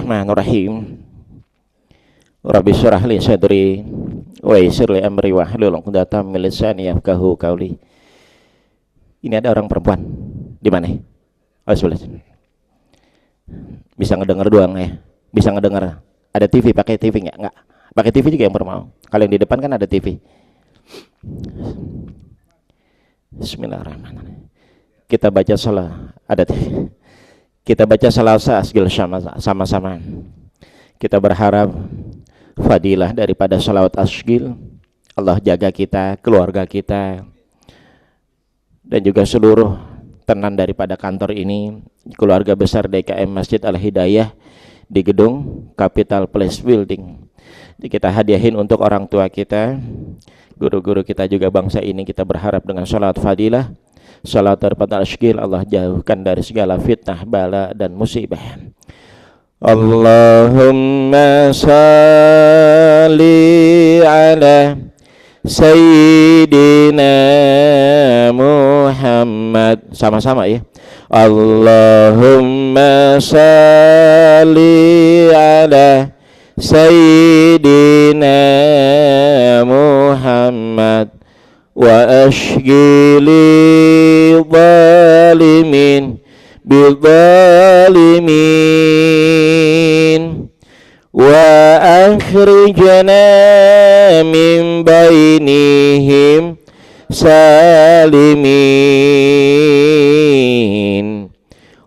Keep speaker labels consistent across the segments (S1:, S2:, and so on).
S1: Bismillahirrahmanirrahim. Rabbi syrah li sadri wa yassir li amri wahlul 'uqdatam min lisani yafqahu qawli. Ini ada orang perempuan di mana? Oh, sebelah. Bisa ngedengar doang ya. Bisa ngedengar. Ada TV, pakai TV enggak? Enggak. Pakai TV juga yang bermau. Kalau yang di depan kan ada TV. Bismillahirrahmanirrahim. Kita baca salat, ada TV. Kita baca salawat asgil sama-sama. Kita berharap fadilah daripada salawat asgil. Allah jaga kita, keluarga kita, dan juga seluruh tenan daripada kantor ini, keluarga besar DKM Masjid Al-Hidayah di gedung Capital Place Building. Kita hadiahin untuk orang tua kita, guru-guru kita juga bangsa ini. Kita berharap dengan salawat fadilah, salat daripada asgil, Allah jauhkan dari segala fitnah, bala dan musibah. Allahumma salli ala Sayyidina Muhammad. Sama-sama ya. Allahumma salli ala Sayyidina Muhammad wa ashghili zalimin bidzalimin wa akhrijna min bainihim salimin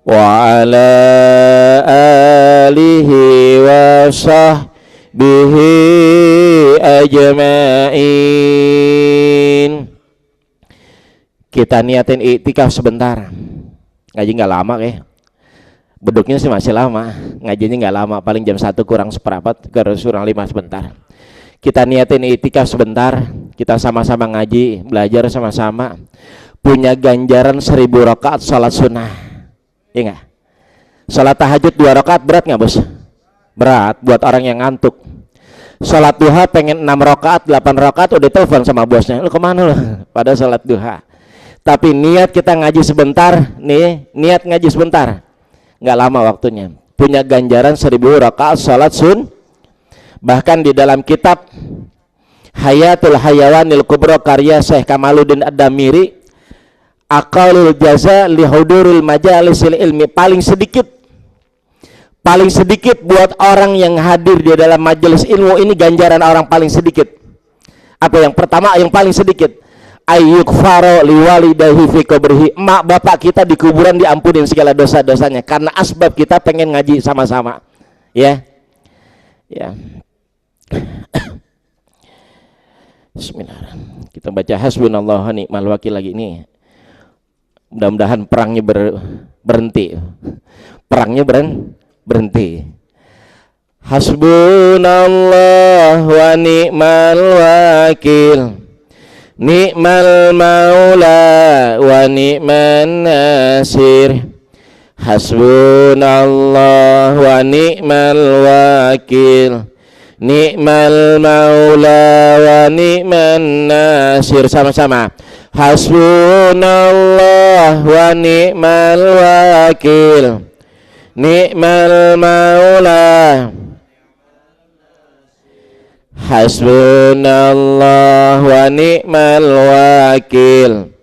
S1: wa ala alihi wa sahbihi ajma'in. Kita niatin iktikaf sebentar. Ngaji nggak lama kayak. Beduknya sih masih lama. Ngajinya nggak lama, paling jam 1 kurang seperempat, kurang 5 sebentar. Kita niatin iktikaf sebentar. Kita sama-sama ngaji, belajar sama-sama. Punya ganjaran 1000 rakaat salat sunnah. Iya nggak? Salat tahajud 2 rakaat berat nggak bos? Berat buat orang yang ngantuk. Salat duha pengen 6 rakaat, 8 rakaat udah telepon sama bosnya. Lu kemana lu? Pada salat duha. Tapi niat kita ngaji sebentar, nih niat ngaji sebentar, nggak lama waktunya. Punya ganjaran 1000 rakaat salat sun. Bahkan di dalam kitab Hayatul Hayawanil Kubra karya Syekh Kamaluddin Ad-Damiri, aqallul jaza li huduril majalisil ilmi, paling sedikit buat orang yang hadir di dalam majelis ilmu ini ganjaran orang paling sedikit. Apa yang pertama, yang paling sedikit? Ayyukfaro liwalidayhi fi qabrihi, emak bapak kita di kuburan diampunin segala dosa-dosanya karena asbab kita pengen ngaji sama-sama. Ya. Ya. Bismillahirrahmanirrahim. Kita baca hasbunallahu wa ni'mal wakil lagi ini. Mudah-mudahan perangnya berhenti. Perangnya berhenti. Hasbunallahu wa ni'mal wakil. Ni'mal maula wa ni'man nasir. Hasbunallah wa ni'mal wakil. Ni'mal maula wa ni'man nasir. Sama-sama. Hasbunallah wa ni'mal wakil. Ni'mal maula. Hasbunallah wa ni'mal wakil.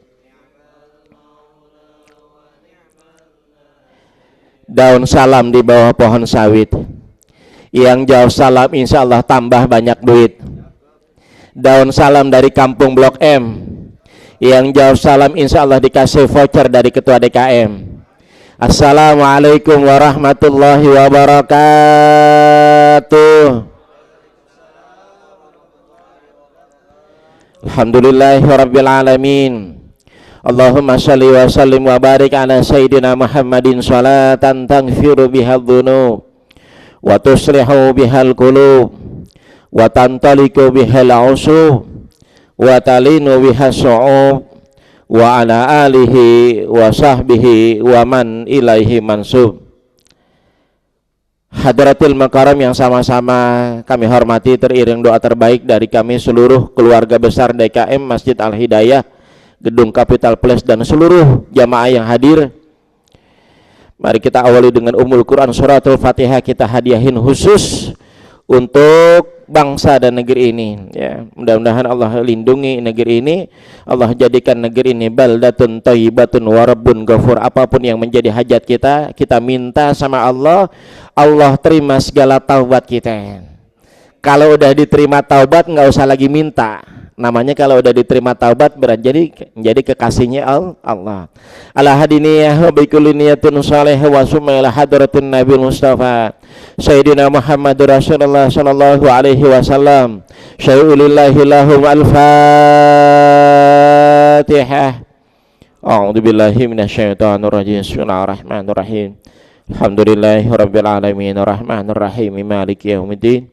S1: Daun salam di bawah pohon sawit. Yang jauh salam insya Allah tambah banyak duit. Daun salam dari kampung Blok M. Yang jauh salam insya Allah dikasih voucher dari ketua DKM. Assalamualaikum warahmatullahi wabarakatuh. Alhamdulillahirabbil alamin. Allahumma shalli wa sallim wa barik ala sayyidina Muhammadin salatan taghfiru bihal dhunub wa tuslihu bihal qulub wa tantaliku bihal usub wa talinu bihas su'ub wa ala alihi wa sahbihi wa man ilaihi mansub. Hadratil Makaram yang sama-sama kami hormati, teriring doa terbaik dari kami seluruh keluarga besar DKM Masjid Al-Hidayah, Gedung Capital Place, dan seluruh jamaah yang hadir. Mari kita awali dengan Ummul Quran Suratul Fatihah, kita hadiahin khusus untuk bangsa dan negeri ini ya. Mudah-mudahan Allah lindungi negeri ini, Allah jadikan negeri ini baldatun thayyibatun wa rabbun ghafur. Apapun yang menjadi hajat kita minta sama Allah, Allah terima segala taubat kita. Kalau udah diterima taubat nggak usah lagi minta. Namanya kalau udah diterima taubat berarti jadi kekasihnya Allah. Ala hadiniyah wa bikulli niyatin salih wa summa ila hadratin Nabi Mustafa Sayyidina Muhammad Rasulullah sallallahu alaihi wasallam. Syai'ulillahi lahum al-Fatihah. A'udzu billahi minasyaitonir rajim. Bismillahirrahmanirrahim. Alhamdulillahirabbil alamin arrahmanir rahim maliki yaumiddin.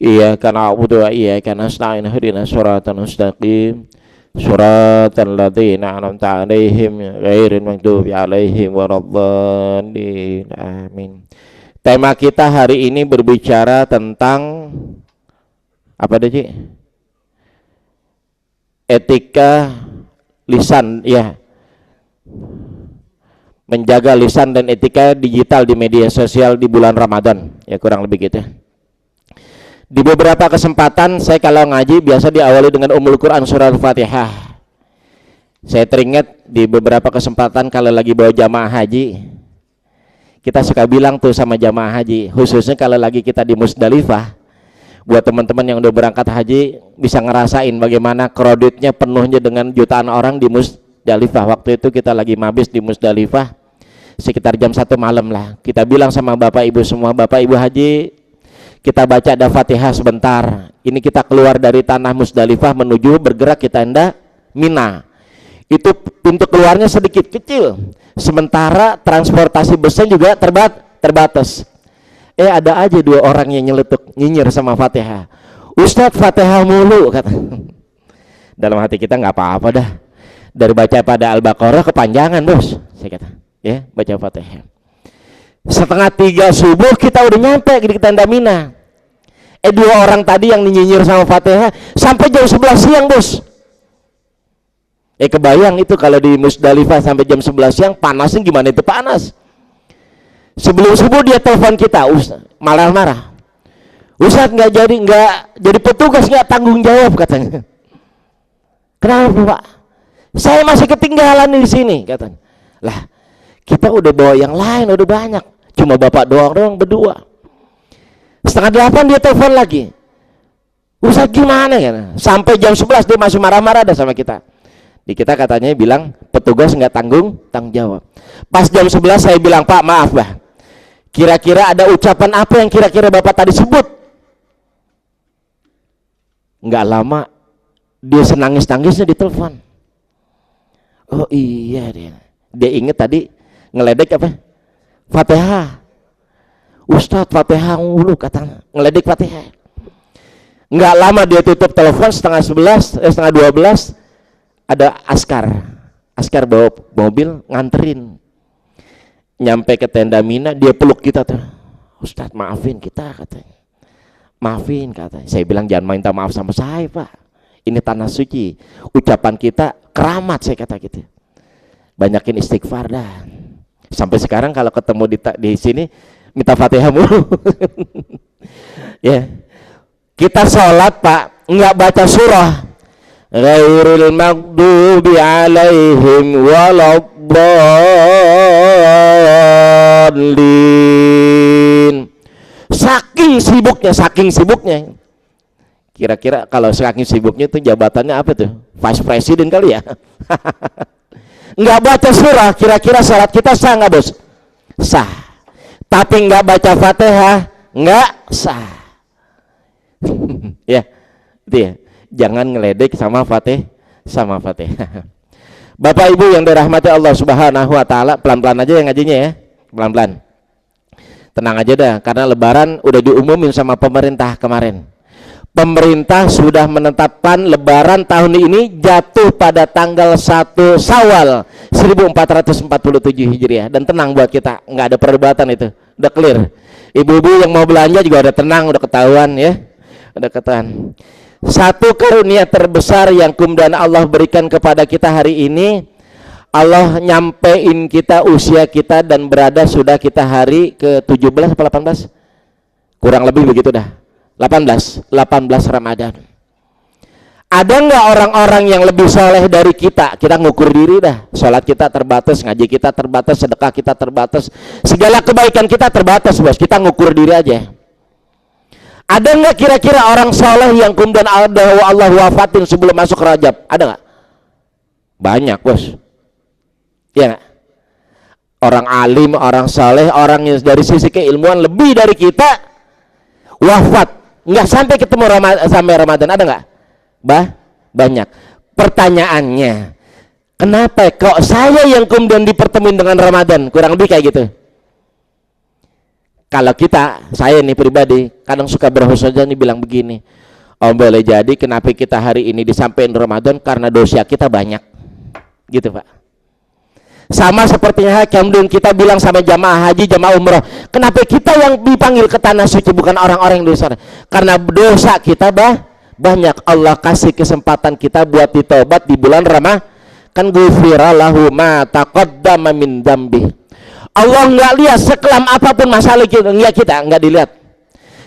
S1: Iyyaka na'budu wa iyyaka nasta'in ihdinas siratal mustaqim siratal ladzina an'amta 'alaihim ghairil maghdubi 'alaihim waladdallin. Amin. Tema kita hari ini berbicara tentang apa tadi? Etika lisan ya. Menjaga lisan dan etika digital di media sosial di bulan Ramadan. Ya kurang lebih gitu. Di beberapa kesempatan saya kalau ngaji biasa diawali dengan Ummul Quran Surah Al-Fatihah. Saya teringat di beberapa kesempatan kalau lagi bawa jamaah haji, kita suka bilang tuh sama jamaah haji, khususnya kalau lagi kita di Musdalifah, buat teman-teman yang udah berangkat haji bisa ngerasain bagaimana kreditnya penuhnya dengan jutaan orang di Musdalifah. Waktu itu kita lagi mabis di Musdalifah sekitar jam 1 malam lah. Kita bilang sama Bapak Ibu semua, Bapak Ibu haji, kita baca ada Fatihah sebentar. Ini kita keluar dari tanah Musdalifah menuju bergerak ke tenda Mina. Itu pintu keluarnya sedikit kecil. Sementara transportasi busnya juga terbatas. Ada aja 2 orang yang nyeletuk nyinyir sama Fatihah. Ustadz Fatihah mulu kata. Dalam hati kita nggak apa-apa dah. Dari baca pada Al-Baqarah kepanjangan bos. Saya kata, ya baca Fatihah. Setengah 3 subuh kita udah nyampe di tenda Mina. 2 orang tadi yang nyinyir sama Fatihah sampai jam 11 siang bos. Kebayang itu kalau di Musdalifah sampai jam 11 siang panasnya gimana itu panas. Sebelum subuh dia telepon kita, marah-marah. Ustadz nggak jadi petugas, nggak tanggung jawab katanya. Kenapa Pak? Saya masih ketinggalan di sini katanya. Lah kita udah bawa yang lain udah banyak, cuma bapak doang berdua. Setengah 8 dia telepon lagi, Ustadz gimana ya? Sampai jam 11 dia masih marah-marah dah sama kita. Di kita katanya bilang petugas nggak tanggung jawab. Pas jam 11 saya bilang, Pak maaf bah, kira-kira ada ucapan apa yang kira-kira bapak tadi sebut? Nggak lama dia senangis-nangisnya di telepon. Oh iya dia inget tadi ngeledek apa? Fatihah. Ustadz Fatihah mulu katanya, ngeledek Fatihah. Nggak lama dia tutup telepon, setengah 12 ada askar bawa mobil nganterin. Nyampe ke tenda Mina, dia peluk kita tuh. Ustadz maafin kita katanya. Maafin katanya. Saya bilang jangan minta maaf sama saya Pak. Ini tanah suci. Ucapan kita keramat saya kata gitu. Banyakin istighfar dah. Sampai sekarang kalau ketemu di sini minta Fatihah mulu. Ya. Kita sholat Pak, nggak baca surah. Ghairil maghdubi alaihim waladdallin. Saking sibuknya. Kira-kira kalau saking sibuknya itu jabatannya apa tuh? Vice President kali ya. Nggak baca surah, kira-kira sholat kita sah nggak bos? Sah. Tapi nggak baca Fatihah nggak sah. Ya, itu ya. Jangan ngeledek sama Fatihah. Bapak Ibu yang dirahmati Allah Subhanahu wa taala, pelan-pelan aja yang ngajinya ya. Pelan-pelan. Tenang aja dah, karena lebaran udah diumumin sama pemerintah kemarin. Pemerintah sudah menetapkan lebaran tahun ini jatuh pada tanggal 1 Syawal 1447 Hijriah. Dan tenang buat kita, nggak ada perdebatan itu, udah clear. Ibu-ibu yang mau belanja juga udah tenang, udah ketahuan ya, udah ketahuan. Satu karunia terbesar yang kemudian Allah berikan kepada kita hari ini, Allah nyampein kita usia kita dan berada sudah kita hari ke 17 atau 18, kurang lebih begitu dah, 18 Ramadan. Ada nggak orang-orang yang lebih soleh dari kita? Kita ngukur diri dah, sholat kita terbatas, ngaji kita terbatas, sedekah kita terbatas, segala kebaikan kita terbatas bos, kita ngukur diri aja. Ada nggak kira-kira orang soleh yang kemudian Allah wafatin sebelum masuk Rajab? Ada nggak? Banyak bos. Ya gak? Orang alim, orang saleh, orang yang dari sisi keilmuan lebih dari kita wafat nggak sampai ketemu sampai Ramadan. Ada nggak? Banyak. Pertanyaannya, kenapa kok saya yang kemudian dipertemuin dengan Ramadan? Kurang lebih kayak gitu. Kalau saya nih pribadi kadang suka berhusnuzon nih bilang begini, oh boleh jadi kenapa kita hari ini disampaikan Ramadan karena dosa kita banyak, gitu Pak. Sama sepertinya kemudian kita bilang sama jamaah haji, jamaah umroh, kenapa kita yang dipanggil ke tanah suci bukan orang-orang yang di sana? Karena dosa kita banyak. Allah kasih kesempatan kita buat ditobat di bulan Ramadan. Kan ghufira lahu ma taqaddama min dzambi. Allah nggak lihat sekelam apapun masalah kita nggak dilihat.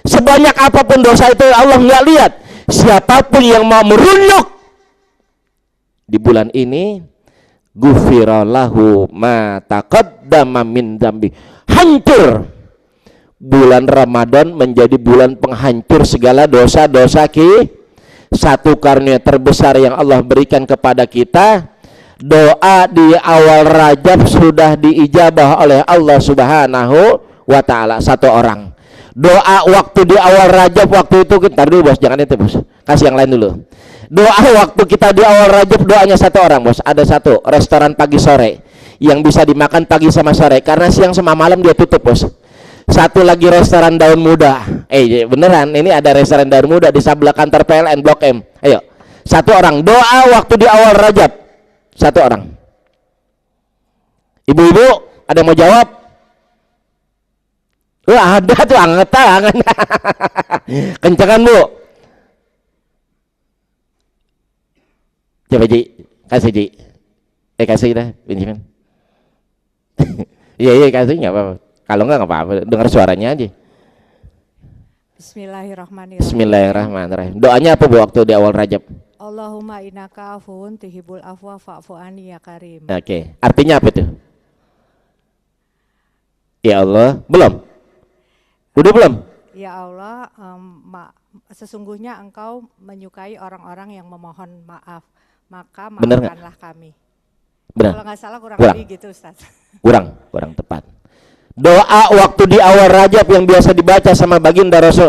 S1: Sebanyak apapun dosa itu Allah nggak lihat. Siapapun yang mau merunduk di bulan ini, ghufira lahu ma taqaddama min dzambi. Hancur. Bulan Ramadan menjadi bulan penghancur segala dosa-dosa satu karunia terbesar yang Allah berikan kepada kita. Doa di awal Rajab sudah diijabah oleh Allah Subhanahu wa ta'ala. Satu orang doa waktu di awal Rajab, waktu itu kita dulu bos, jangan itu bos, kasih yang lain dulu. Doa waktu kita di awal Rajab, doanya satu orang bos. Ada satu restoran pagi sore yang bisa dimakan pagi sama sore, karena siang sama malam dia tutup bos. Satu lagi restoran daun muda, beneran ini ada restoran daun muda di sebelah kantor PLN Blok M. Ayo, satu orang doa waktu di awal Rajab, satu orang. Ibu-ibu ada yang mau jawab? Wah ada tuh, angkat tangan. Kencengan bu. Coba Ji, kasih Ji. Kasih dah, Benjamin. Iya kasih, nggak apa-apa. Kalau nggak apa-apa, dengar suaranya aja.
S2: Bismillahirrahmanirrahim.
S1: Bismillahirrahmanirrahim. Doanya apa bu waktu di awal Rajab?
S2: Allahumma innaka afuwun tuhibbul afwa fa'fu anni ya karim.
S1: Oke, artinya apa itu? Ya Allah, belum? Udah belum?
S2: Ya Allah, sesungguhnya Engkau menyukai orang-orang yang memohon maaf, maka maafkanlah kami.
S1: Benar.
S2: Kalau nggak salah kurang lebih gitu Ustaz.
S1: Kurang tepat. Doa waktu di awal Rajab yang biasa dibaca sama baginda Rasul.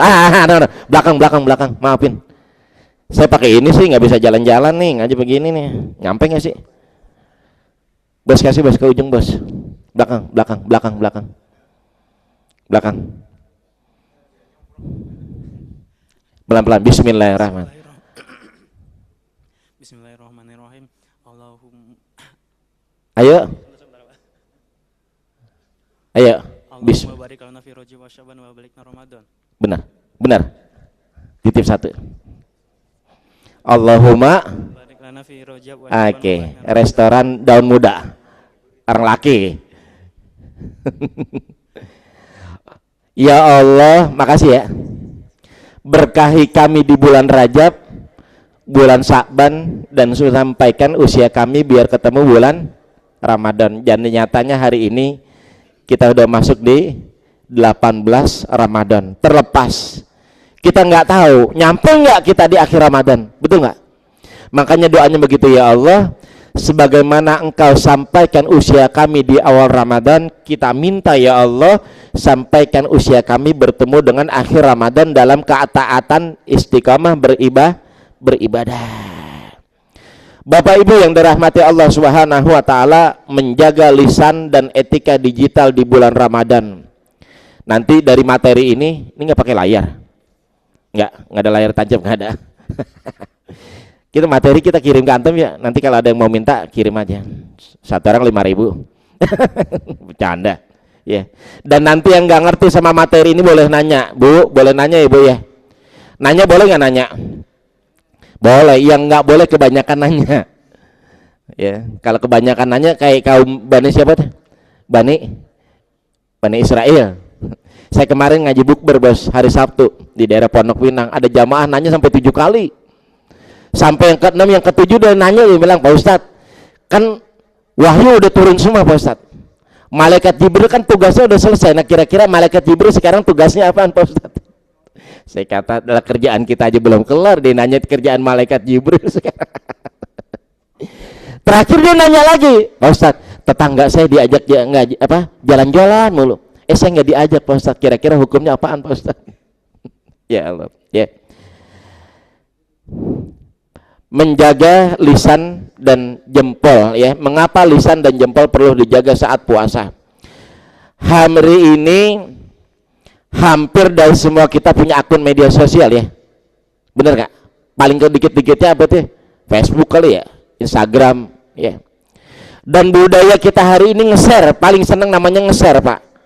S1: Belakang, maafin. Saya pakai ini sih nggak bisa jalan-jalan nih, ngaji begini nih. Nyampe nggak sih? Bos kasih bos ke ujung bos. Belakang. Pelan-pelan.
S3: Bismillahirrahmanirrahim. Allahumma.
S1: Ayo.
S3: Allahumma barik lana fi Rajab wa Syaban wa balikna Ramadan.
S1: Benar. Titip satu. Allahumma
S3: barik lana fi Rajab wa Syaban.
S1: Oke, restoran daun muda. Orang laki. Ya Allah, makasih ya. Berkahi kami di bulan Rajab, bulan Sya'ban, dan sampaikan usia kami biar ketemu bulan Ramadan. Dan nyatanya hari ini kita udah masuk di 18 Ramadan. Terlepas kita nggak tahu nyampe nggak kita di akhir Ramadan, betul nggak? Makanya doanya begitu, ya Allah, sebagaimana Engkau sampaikan usia kami di awal Ramadan, kita minta ya Allah sampaikan usia kami bertemu dengan akhir Ramadan dalam ketaatan istiqamah beribadah. Bapak Ibu yang dirahmati Allah Subhanahu wa taala, menjaga lisan dan etika digital di bulan Ramadan. Nanti dari materi ini nggak pakai layar. Nggak ada layar tajam, nggak ada. Kita materi kita kirim ke antum ya. Nanti kalau ada yang mau minta kirim aja. Satu orang 5.000. Bercanda. Ya. Dan nanti yang nggak ngerti sama materi ini boleh nanya, Bu. Boleh nanya ya Bu ya. Nanya boleh nggak nanya? Boleh. Yang nggak boleh kebanyakan nanya. Ya, kalau kebanyakan nanya kayak kaum Bani siapa tuh? Bani Israel. Saya kemarin ngaji bukber bos hari Sabtu di daerah Pondok Pinang, ada jamaah nanya sampai 7 kali. Sampai yang ke-6 yang ke-7 udah nanya, dia bilang, Pak Ustadz, kan wahyu udah turun semua Pak Ustadz. Malaikat Jibril kan tugasnya udah selesai. Nah kira-kira malaikat Jibril sekarang tugasnya apaan Pak Ustadz? Saya kata adalah kerjaan kita aja belum kelar, dia nanya kerjaan malaikat Jibril sekarang. Terakhir dia nanya lagi, Pak Ustadz, tetangga saya diajak jalan-jalan mulu. Saya nggak diajak Pak Ustadz, kira-kira hukumnya apaan Pak Ustadz? Ya Allah, ya. Menjaga lisan dan jempol, ya. Mengapa lisan dan jempol perlu dijaga saat puasa? Hari ini hampir dari semua kita punya akun media sosial, ya. Bener nggak? Paling dikit-dikitnya apa tuh? Facebook kali ya, Instagram, ya. Dan budaya kita hari ini nge-share, paling seneng namanya nge-share Pak.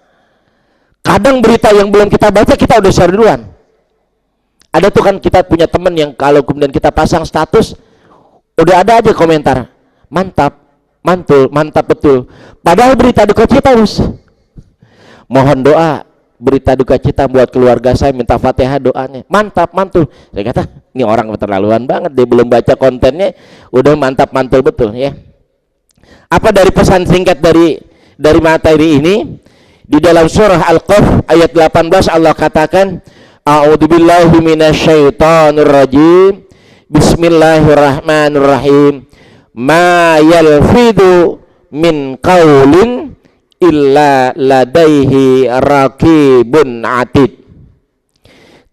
S1: Kadang berita yang belum kita baca kita udah share duluan. Ada tuh kan kita punya temen yang kalau kemudian kita pasang status udah ada aja komentar, mantap, mantul, mantap betul. Padahal berita duka cita bos. Mohon doa berita duka cita buat keluarga saya, minta Fatihah doanya. Mantap, mantul. Saya kata ini orang keterlaluan banget, dia belum baca kontennya udah mantap, mantul betul, ya. Apa dari pesan singkat dari materi ini? Di dalam surah Al-Qaf ayat 18 Allah katakan, A'udzubillahi minasyaitonirrajim. Bismillahirrahmanirrahim. Ma yalfidu min qaulin illa ladaihi raqibun atid.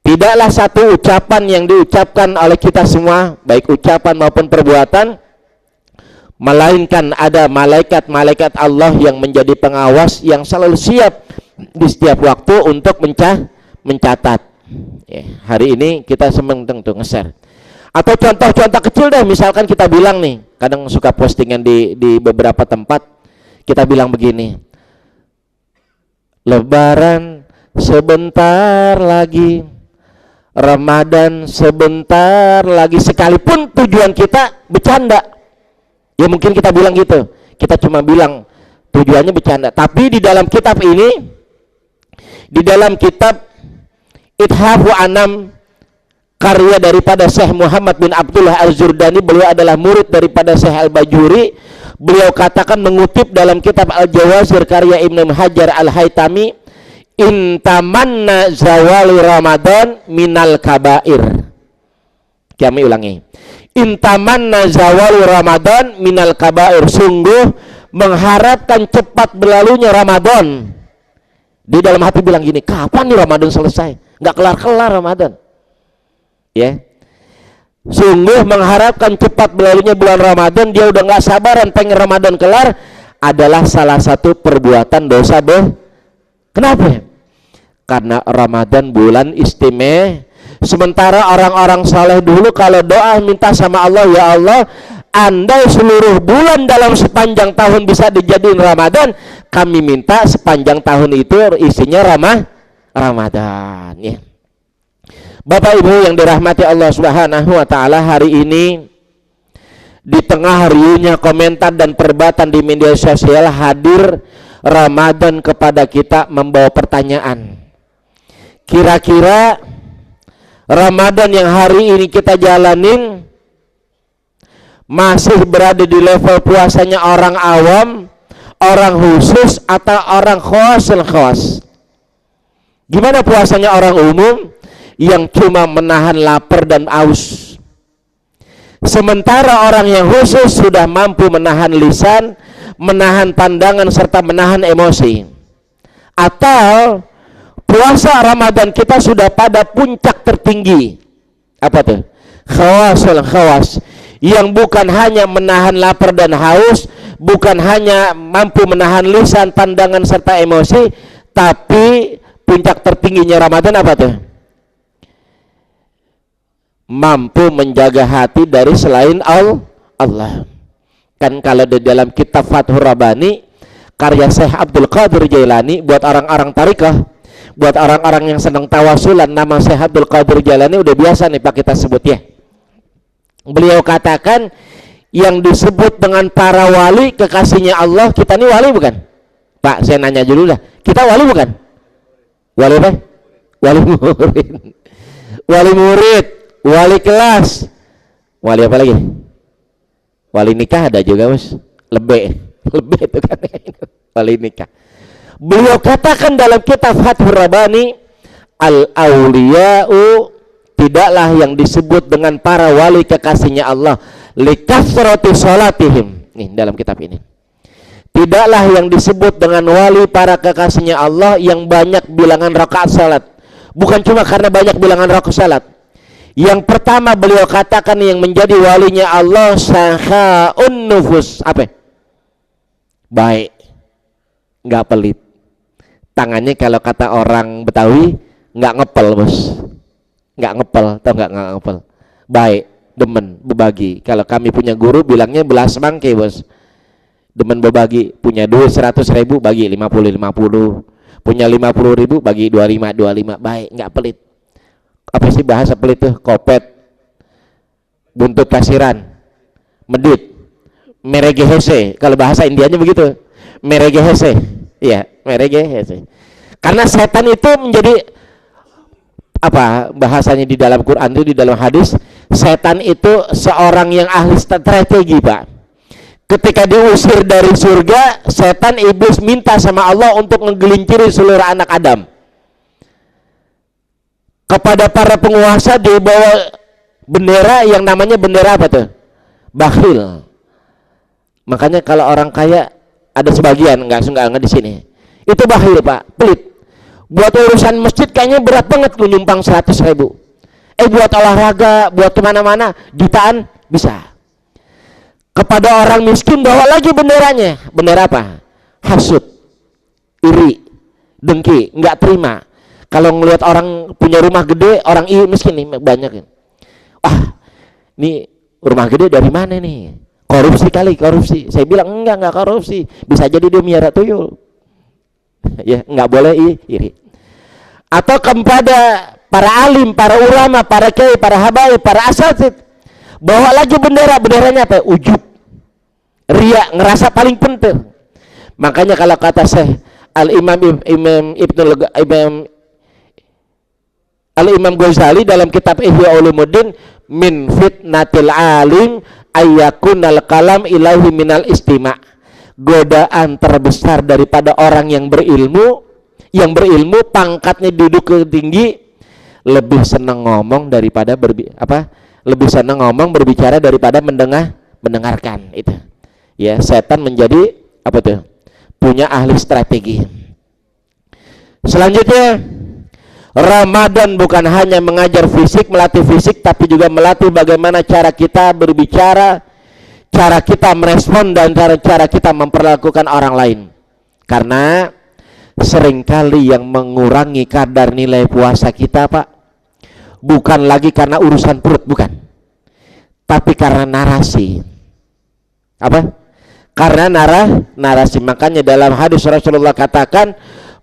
S1: Tidaklah satu ucapan yang diucapkan oleh kita semua, baik ucapan maupun perbuatan, melainkan ada malaikat-malaikat Allah yang menjadi pengawas yang selalu siap di setiap waktu untuk mencatat. Ya, hari ini kita seneng tuh nge-share. Atau contoh-contoh kecil deh, misalkan kita bilang nih, kadang suka postingan di beberapa tempat, kita bilang begini, Lebaran sebentar lagi, Ramadan sebentar lagi, sekalipun tujuan kita bercanda. Ya mungkin kita bilang gitu, kita cuma bilang tujuannya bercanda. Tapi di dalam kitab ini, di dalam kitab Ithafu Anam, karya daripada Syekh Muhammad bin Abdullah Al-Zurdani, beliau adalah murid daripada Syekh Al-Bajuri. Beliau katakan mengutip dalam kitab Al-Jawazir karya Ibnu Hajar Al-Haytami, intamanna zawali Ramadan minal kabair. Kami ulangi, intamanna zawali Ramadan minal kabair. Sungguh mengharapkan cepat berlalunya Ramadan. Di dalam hati bilang gini, kapan nih Ramadan selesai? Nggak kelar-kelar Ramadan, ya. Sungguh mengharapkan cepat berlalunya bulan Ramadan, dia udah nggak sabaran pengen Ramadan kelar, adalah salah satu perbuatan dosa Kenapa? Karena Ramadan bulan istimewa. Sementara orang-orang saleh dulu kalau doa minta sama Allah, ya Allah, andai seluruh bulan dalam sepanjang tahun bisa dijadiin Ramadan, kami minta sepanjang tahun itu isinya Ramadan, ya. Bapak Ibu yang dirahmati Allah Subhanahu wa taala, hari ini di tengah riuhnya komentar dan perdebatan di media sosial, hadir Ramadan kepada kita membawa pertanyaan. Kira-kira Ramadan yang hari ini kita jalanin masih berada di level puasanya orang awam, orang khusus, atau orang khawas? Gimana puasanya orang umum yang cuma menahan lapar dan aus? Sementara orang yang khusus sudah mampu menahan lisan, menahan pandangan, serta menahan emosi. Atau puasa Ramadan kita sudah pada puncak tertinggi. Apa tuh? Khawas, yang bukan hanya menahan lapar dan haus, bukan hanya mampu menahan lisan, pandangan, serta emosi, tapi puncak tertingginya Ramadan apa tuh? Mampu menjaga hati dari selain Allah. Kan kalau di dalam kitab Fathur Rabbani karya Syekh Abdul Qadir Jailani, buat orang-orang tarikah, buat orang-orang yang senang tawasulan, nama Syekh Abdul Qadir Jailani udah biasa nih Pak kita sebut, ya. Beliau katakan, yang disebut dengan para wali kekasihnya Allah. Kita ini wali bukan? Pak, saya nanya dulu dah. Kita wali bukan? Wali apa? Wali murid. Wali murid, wali kelas. Wali apa lagi? Wali nikah ada juga, Mas. Lebih itu kan. Wali nikah. Beliau katakan dalam kitab Fathur Rabbani, al-auliya'u, tidaklah yang disebut dengan para wali kekasihnya Allah, likasrati salatihim. Nih dalam kitab ini. Tidaklah yang disebut dengan wali para kekasihnya Allah yang banyak bilangan rakaat salat. Bukan cuma karena banyak bilangan rakaat salat. Yang pertama beliau katakan yang menjadi walinya Allah sahaun nufus. Apa? Baik. Enggak pelit. Tangannya kalau kata orang Betawi enggak ngepel, Bos. Enggak ngepel, tahu enggak ngepel. Baik, demen, berbagi. Kalau kami punya guru bilangnya belas bangke, Bos. Demen berbagi, punya duit 100.000 bagi 50, punya 50.000 bagi 25, baik, nggak pelit. Apa sih bahasa pelit tuh? Kopet, buntut kasiran, medit, meregehese. Kalau bahasa Indianya begitu, meregehese. Iya, meregehese. Karena setan itu menjadi apa bahasanya di dalam Quran itu, di dalam hadis, setan itu seorang yang ahli strategi, Pak. Ketika diusir dari surga, setan iblis minta sama Allah untuk menggelinciri seluruh anak Adam. Kepada para penguasa dibawa bendera yang namanya bendera apa tuh? Bakhil. Makanya kalau orang kaya ada sebagian nggak di sini. Itu bakhil, Pak, pelit. Buat urusan masjid kayaknya berat banget lu nyumbang 100.000. Buat olahraga, buat kemana-mana jutaan bisa. Kepada orang miskin bawa lagi benderanya. Bendera apa? Hasud, iri, dengki, nggak terima. Kalau ngelihat orang punya rumah gede, orang miskin nih banyak. Wah, ini rumah gede dari mana nih? Korupsi kali, korupsi. Saya bilang enggak korupsi. Bisa jadi dia miara tuyul. Ya, nggak boleh iri. Atau kepada para alim, para ulama, para kiai, para habaib, para asatid, bawa lagi benderanya apa? Ujub, riya, ngerasa paling penting. Makanya kalau kata Syekh Al-Imam Ghazali dalam kitab Ihya Ulumuddin, min fitnatil alim ayyakunal kalam ilahi minal istima'. Godaan terbesar daripada orang yang berilmu pangkatnya duduk tinggi, lebih senang ngomong daripada lebih senang ngomong berbicara daripada mendengarkan. Itu ya, setan menjadi apa tuh? Punya ahli strategi. Selanjutnya, Ramadan bukan hanya mengajar fisik, melatih fisik, tapi juga melatih bagaimana cara kita berbicara, cara kita merespon, dan cara kita memperlakukan orang lain. Karena seringkali yang mengurangi kadar nilai puasa kita, Pak, bukan lagi karena urusan perut, bukan, tapi karena narasi. Apa? Karena narasi. Makanya dalam hadis Rasulullah katakan,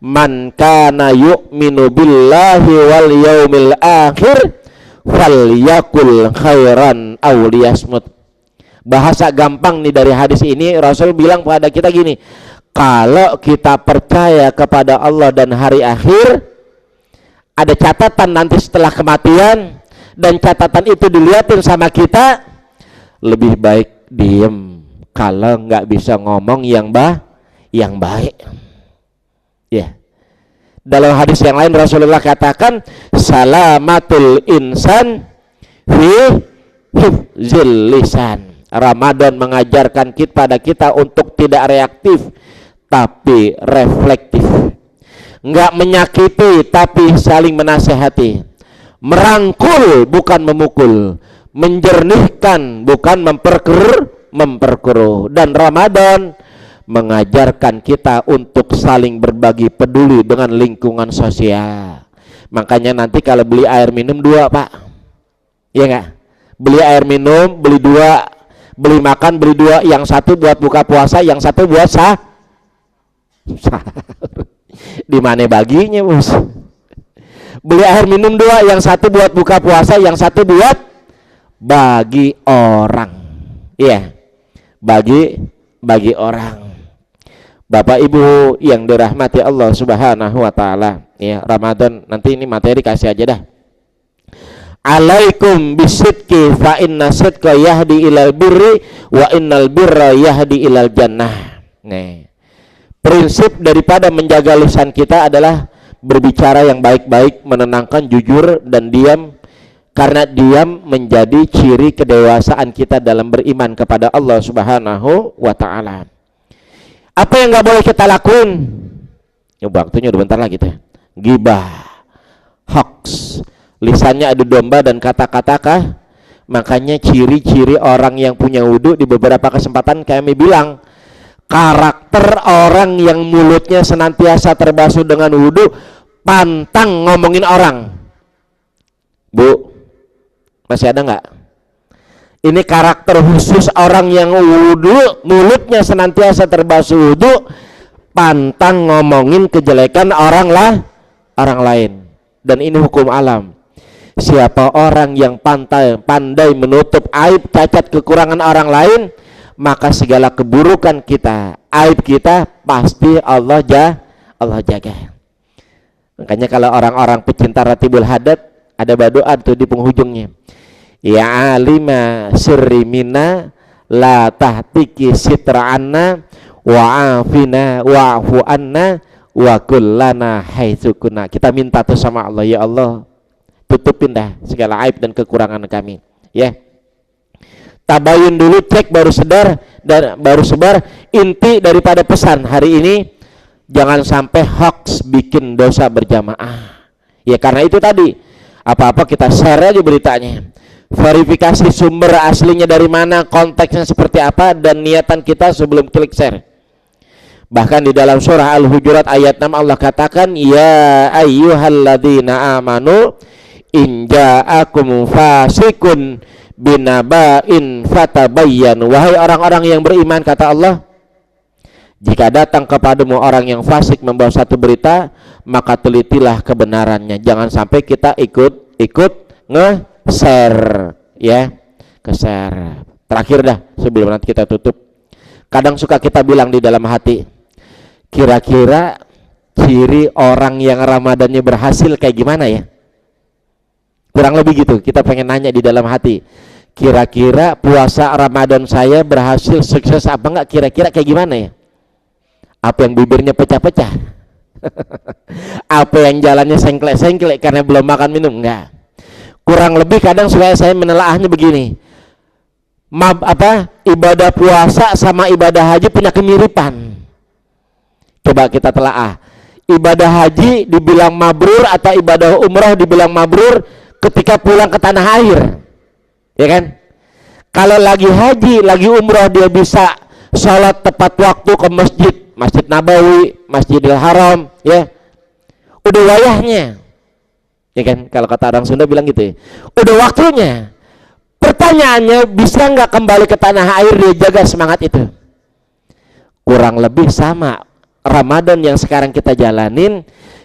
S1: man kana yu'minu billahi wal yaumil akhir falyakul khairan aw liyasmut. Bahasa gampang nih dari hadis ini, Rasul bilang pada kita gini, kalau kita percaya kepada Allah dan hari akhir, ada catatan nanti setelah kematian, dan catatan itu dilihatin sama kita, lebih baik diem kalau nggak bisa ngomong yang baik. Ya. Dalam hadis yang lain Rasulullah katakan, salamatul insan fi hifzil lisan. Ramadan mengajarkan pada kita untuk tidak reaktif tapi reflektif, nggak menyakiti tapi saling menasehati, merangkul bukan memukul, menjernihkan bukan memperkeruh. Dan Ramadan mengajarkan kita untuk saling berbagi peduli dengan lingkungan sosial. Makanya nanti kalau beli air minum 2, Pak, iya nggak? Beli air minum beli 2, beli makan beli 2, yang satu buat buka puasa, yang satu buat di mana baginya, Bos? Beli air minum 2, yang satu buat buka puasa, yang satu buat bagi orang. Iya. bagi orang. Bapak Ibu yang dirahmati Allah Subhanahu wa taala, ya, Ramadan nanti ini materi kasih aja dah. Alaikum bisidqi fa inna sidqa yahdi ilal birri wa innal birra yahdi ilal jannah. Nih, prinsip daripada menjaga lisan kita adalah berbicara yang baik-baik, menenangkan, jujur, dan diam, karena diam menjadi ciri kedewasaan kita dalam beriman kepada Allah Subhanahu wa ta'ala. Apa yang nggak boleh kita lakuin? Ya, waktunya udah bentar lagi tuh. Gibah, hoax, lisannya adu domba dan kata-kata. Makanya ciri-ciri orang yang punya wudhu di beberapa kesempatan kami bilang, karakter orang yang mulutnya senantiasa terbasuh dengan wudhu pantang ngomongin orang. Bu, masih ada nggak? Ini karakter khusus orang yang wudhu, mulutnya senantiasa terbasuh wudhu, pantang ngomongin kejelekan orang lain. Dan ini hukum alam. Siapa orang yang pandai menutup aib, cacat, kekurangan orang lain, maka segala keburukan kita, aib kita pasti Allah jaga. Makanya kalau orang-orang pecinta Ratibul Hadat, ada doa tuh di penghujungnya. Ya alima sirri minna la tahtiki sitra'anna wa afina wa'fu anna wa kullana haitsu kunna. Kita minta tuh sama Allah, ya Allah, tutupin dah segala aib dan kekurangan kami, ya. Tabayun dulu, cek, baru sebar. Inti daripada pesan hari ini, jangan sampai hoax bikin dosa berjamaah. Ya, karena itu tadi, apa-apa kita share aja beritanya. Verifikasi sumber aslinya dari mana, konteksnya seperti apa, dan niatan kita sebelum klik share. Bahkan di dalam surah Al-Hujurat ayat 6 Allah katakan, ya ayyuhalladzina amanu in ja'akum fasikun binaba'in fatabayyan. Wahai orang-orang yang beriman, kata Allah, jika datang kepadamu orang yang fasik membawa satu berita, maka telitilah kebenarannya. Jangan sampai kita ikut nge-share, ya, ke-share. Terakhir dah sebelum nanti kita tutup. Kadang suka kita bilang di dalam hati, kira-kira ciri orang yang Ramadannya berhasil kayak gimana ya? Kurang lebih gitu, kita pengen nanya di dalam hati, kira-kira puasa Ramadan saya berhasil, sukses apa enggak, kira-kira kayak gimana ya? Apa yang bibirnya pecah-pecah? Apa yang jalannya sengklek-sengklek karena belum makan minum? Enggak. Kurang lebih kadang supaya saya menelaahnya begini, ibadah puasa sama ibadah haji punya kemiripan. Coba kita telaah, ibadah haji dibilang mabrur atau ibadah umrah dibilang mabrur ketika pulang ke tanah air, ya kan? Kalau lagi haji, lagi umrah, dia bisa sholat tepat waktu ke Masjid Nabawi, Masjidil Haram, ya, udah wayahnya, ya kan? Kalau kata orang Sunda bilang gitu ya, udah waktunya. Pertanyaannya, bisa nggak kembali ke tanah air dia jaga semangat itu? Kurang lebih sama Ramadan yang sekarang kita jalanin.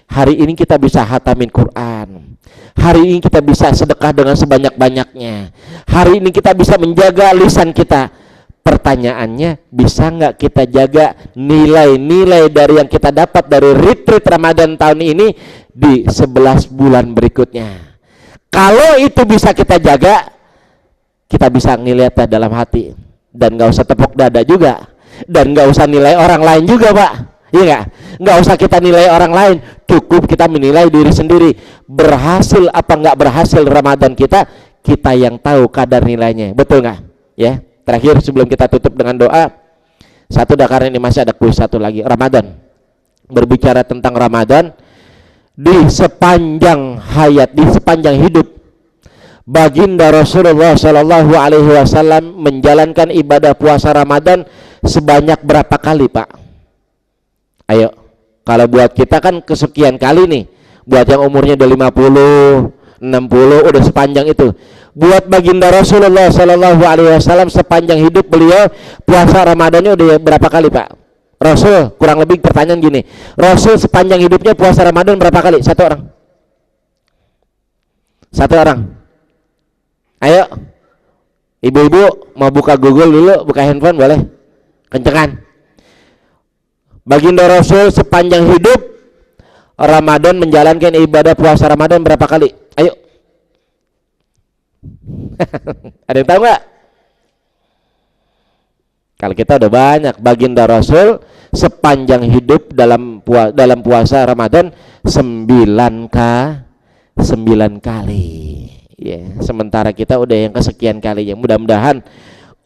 S1: Hari ini kita bisa hatamin Quran, hari ini kita bisa sedekah dengan sebanyak-banyaknya, hari ini kita bisa menjaga lisan kita. Pertanyaannya, bisa nggak kita jaga nilai-nilai dari yang kita dapat dari retreat Ramadan tahun ini di 11 bulan berikutnya? Kalau itu bisa kita jaga, kita bisa ngeliat dalam hati, dan nggak usah tepuk dada juga, dan nggak usah nilai orang lain juga, Pak. Iya nggak usah kita nilai orang lain, cukup kita menilai diri sendiri. Berhasil apa nggak berhasil Ramadan kita yang tahu kadar nilainya, betul nggak? Ya, terakhir sebelum kita tutup dengan doa, satu dah, karena ini masih ada kuis satu lagi. Ramadan, berbicara tentang Ramadan, di sepanjang hayat, di sepanjang hidup, baginda Rasulullah Shallallahu Alaihi Wasallam menjalankan ibadah puasa Ramadan sebanyak berapa kali, Pak? Ayo, kalau buat kita kan kesekian kali nih, buat yang umurnya udah 50, 60, udah sepanjang itu. Buat baginda Rasulullah Shallallahu Alaihi Wasallam sepanjang hidup beliau, puasa Ramadannya udah berapa kali, Pak? Rasul, kurang lebih pertanyaan gini, Rasul sepanjang hidupnya puasa Ramadan berapa kali? Satu orang. Ayo, Ibu-ibu mau buka Google dulu, buka handphone boleh? Kencengan. Baginda Rasul sepanjang hidup Ramadan menjalankan ibadah puasa Ramadan berapa kali? Ayo. Ada yang tahu nggak? Kalau kita udah banyak. Baginda Rasul sepanjang hidup dalam puasa Ramadan 9 kali. Ya, sementara kita udah yang kesekian kali. Yang mudah-mudahan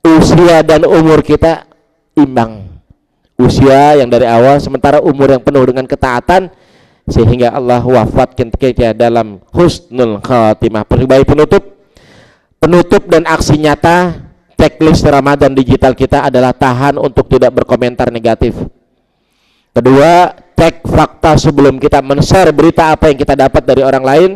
S1: usia dan umur kita imbang. Usia yang dari awal, sementara umur yang penuh dengan ketaatan, sehingga Allah wafatkan kita dalam husnul khatimah. Sebagai penutup dan aksi nyata checklist Ramadan digital kita adalah tahan untuk tidak berkomentar negatif. Kedua, cek fakta sebelum kita men-share berita apa yang kita dapat dari orang lain.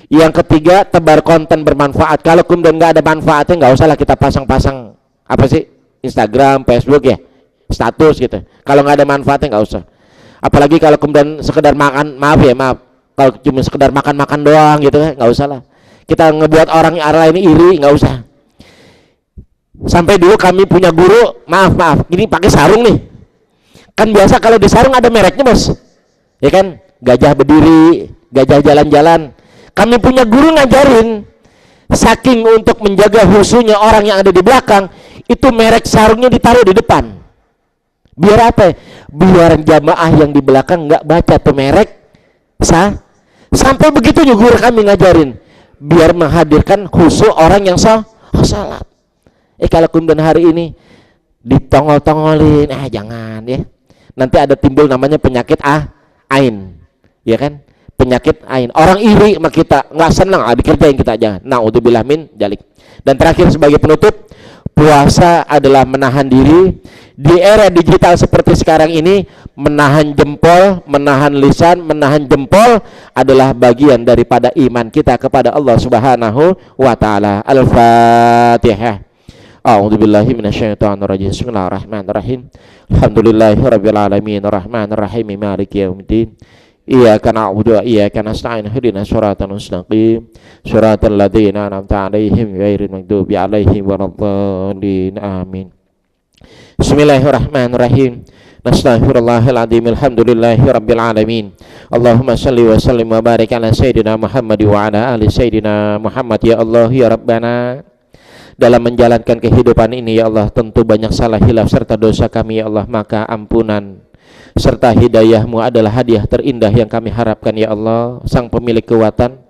S1: Yang ketiga, tebar konten bermanfaat. Kalau kemudian nggak ada manfaatnya, nggak usahlah kita pasang-pasang apa sih, Instagram, Facebook ya, status gitu. Kalau nggak ada manfaatnya nggak usah. Apalagi kalau kemudian sekedar makan, maaf, kalau cuma sekedar makan-makan doang gitu kan, nggak usah lah. Kita ngebuat orang lain iri, nggak usah. Sampai dulu kami punya guru, maaf, ini pakai sarung nih. Kan biasa kalau di sarung ada mereknya bos, ya kan? Gajah berdiri, gajah jalan-jalan. Kami punya guru ngajarin, saking untuk menjaga husunya orang yang ada di belakang, itu merek sarungnya ditaruh di depan. Biar apa? Biar jamaah yang di belakang nggak baca tuh merek. Sampai begitu juga guru kami ngajarin, biar menghadirkan khusyuk orang yang salat. Kalau kemudian hari ini ditongol-tongolin, jangan ya. Nanti ada timbul namanya penyakit ain, ya kan? Penyakit ain. Orang iri sama kita, nggak senang, dikerjain kita aja. Naudzubillah min dzalik. Dan terakhir sebagai penutup, puasa adalah menahan diri. Di era digital seperti sekarang ini, menahan jempol, menahan lisan, menahan jempol adalah bagian daripada iman kita kepada Allah Subhanahu wa taala. Al-Fatihah. A'udzubillahi minasyaitonirrajim. Bismillahirrahmanirrahim. Alhamdulillahirabbil alamin, arrahmanirrahim, maliki yaumiddin. Iyyaka na'budu wa iyyaka nasta'in. Ihdinas siratal mustaqim, siratal ladzina an'amta 'alaihim ghairil maghdubi 'alaihim waladdallin. Amin. Bismillahirrahmanirrahim. Nastaghfirullahal adzim. Alhamdulillahirabbil alamin. Allahumma shalli wa sallim wa barik ala sayyidina Muhammad wa ala ali sayyidina Muhammad. Ya Allah ya Rabbana, dalam menjalankan kehidupan ini ya Allah, tentu banyak salah hilaf serta dosa kami ya Allah, maka ampunan serta hidayah-Mu adalah hadiah terindah yang kami harapkan ya Allah. Sang pemilik kekuatan,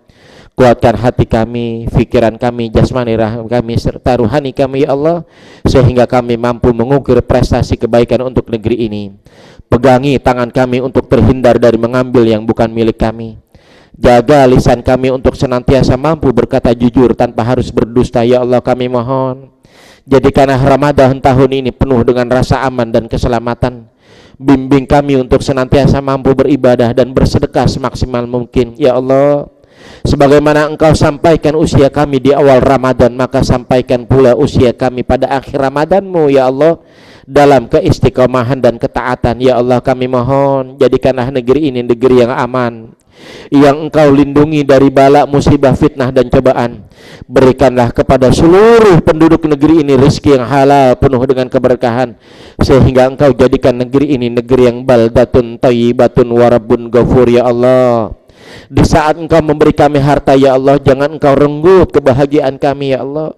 S1: kuatkan hati kami, pikiran kami, jasmani kami, serta ruhani kami ya Allah, sehingga kami mampu mengukir prestasi kebaikan untuk negeri ini. Pegangi tangan kami untuk terhindar dari mengambil yang bukan milik kami. Jaga lisan kami untuk senantiasa mampu berkata jujur tanpa harus berdusta ya Allah, kami mohon. Jadikanlah Ramadan tahun ini penuh dengan rasa aman dan keselamatan. Bimbing kami untuk senantiasa mampu beribadah dan bersedekah semaksimal mungkin ya Allah. Sebagaimana Engkau sampaikan usia kami di awal Ramadan, maka sampaikan pula usia kami pada akhir Ramadan-Mu ya Allah, dalam keistiqomahan dan ketaatan ya Allah. Kami mohon, jadikanlah negeri ini negeri yang aman, yang Engkau lindungi dari bala, musibah, fitnah dan cobaan. Berikanlah kepada seluruh penduduk negeri ini rezeki yang halal penuh dengan keberkahan, sehingga Engkau jadikan negeri ini negeri yang baldatun thayyibatun wa rabbun ghafur ya Allah. Di saat Engkau memberi kami harta ya Allah, jangan Engkau renggut kebahagiaan kami ya Allah.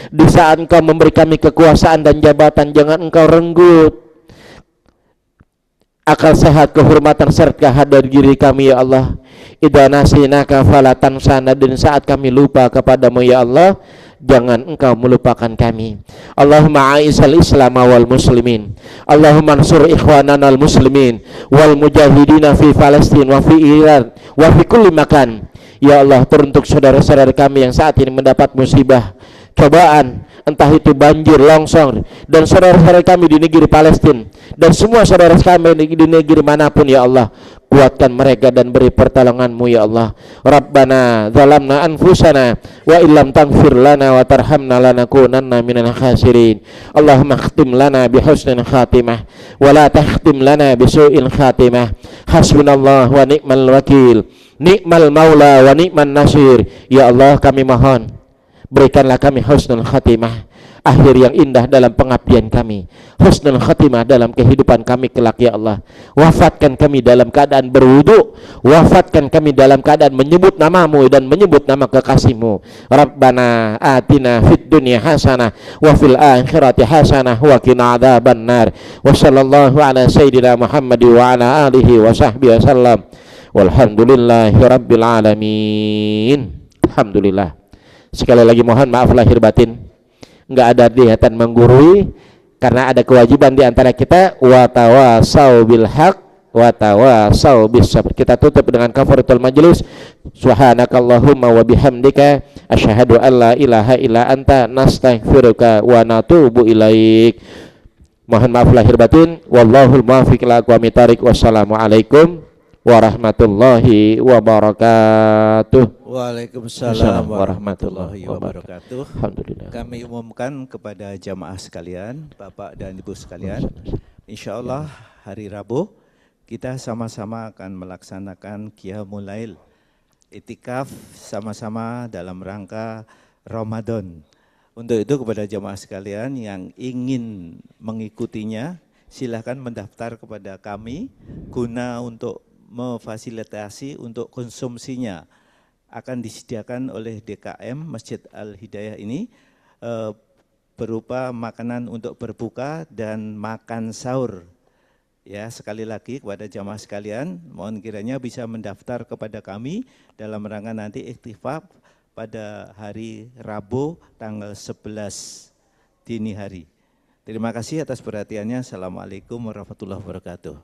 S1: Di saat Engkau memberi kami kekuasaan dan jabatan, jangan Engkau renggut akal sehat, kehormatan serta hadar diri kami ya Allah. Idza nasinaka fala tansana, dan saat kami lupa kepadamu ya Allah, jangan Engkau melupakan kami. Allahumma a'izzal Islam wal muslimin, Allahumma ansur ikhwanana al muslimin wal mujahidina fi Palestin wa fi Iran wa fi kulli makan. Ya Allah, teruntuk saudara-saudara kami yang saat ini mendapat musibah, cobaan, entah itu banjir, longsor, dan saudara-saudara kami di negeri Palestina dan semua saudara kami di negeri manapun ya Allah, kuatkan mereka dan beri pertolongan-Mu ya Allah. Rabbana zalamna anfusana wa illam taghfir lana wa tarhamna lanakunanna minal khasirin. Allahumma khtim lana bihusnil khatimah wa la tahtim lana bisu'il khatimah. Hasbunallah wa ni'mal wakil, ni'mal maula wa ni'man nasir. Ya Allah, kami mohon, Berikanlah kami husnul khatimah, akhir yang indah dalam pengabdian kami, husnul khatimah dalam kehidupan kami kelak ya Allah. Wafatkan kami dalam keadaan berwudu, wafatkan kami dalam keadaan menyebut namamu dan menyebut nama kekasihmu. Rabbana atina fid dunya hasanah wa fil akhirati hasanah wa qina adzabannar. Wa sallallahu ala sayyidina Muhammad wa ala alihi wa sahbihi wasallam. Walhamdulillahi rabbil alamin. Alhamdulillah. Sekali lagi mohon maaf lahir batin, nggak ada niatan menggurui, karena ada kewajiban di antara kita, watawasau bil haq watawasau bis sabr. Kita tutup dengan kafaratul majlis. Subhanakallahumma wa bihamdika asyhadu an la ilaha illa anta nastaghfiruka wa natubu ilaik. Mohon maaf lahir batin. Wallahul muwaffiq ila aqwamit thoriq. Wassalamualaikum warahmatullahi wabarakatuh.
S4: Waalaikumsalam warahmatullahi wabarakatuh.
S1: Alhamdulillah.
S4: Kami umumkan kepada jamaah sekalian, Bapak dan Ibu sekalian, insya Allah hari Rabu kita sama-sama akan melaksanakan Qiyamul Lail, itikaf sama-sama dalam rangka Ramadan. Untuk itu kepada jamaah sekalian yang ingin mengikutinya, silahkan mendaftar kepada kami guna untuk memfasilitasi untuk konsumsinya. Akan disediakan oleh DKM Masjid Al-Hidayah ini berupa makanan untuk berbuka dan makan sahur. Ya, sekali lagi kepada jamaah sekalian, mohon kiranya bisa mendaftar kepada kami dalam rangka nanti iktifaf pada hari Rabu tanggal 11 dini hari. Terima kasih atas perhatiannya. Assalamualaikum warahmatullahi wabarakatuh.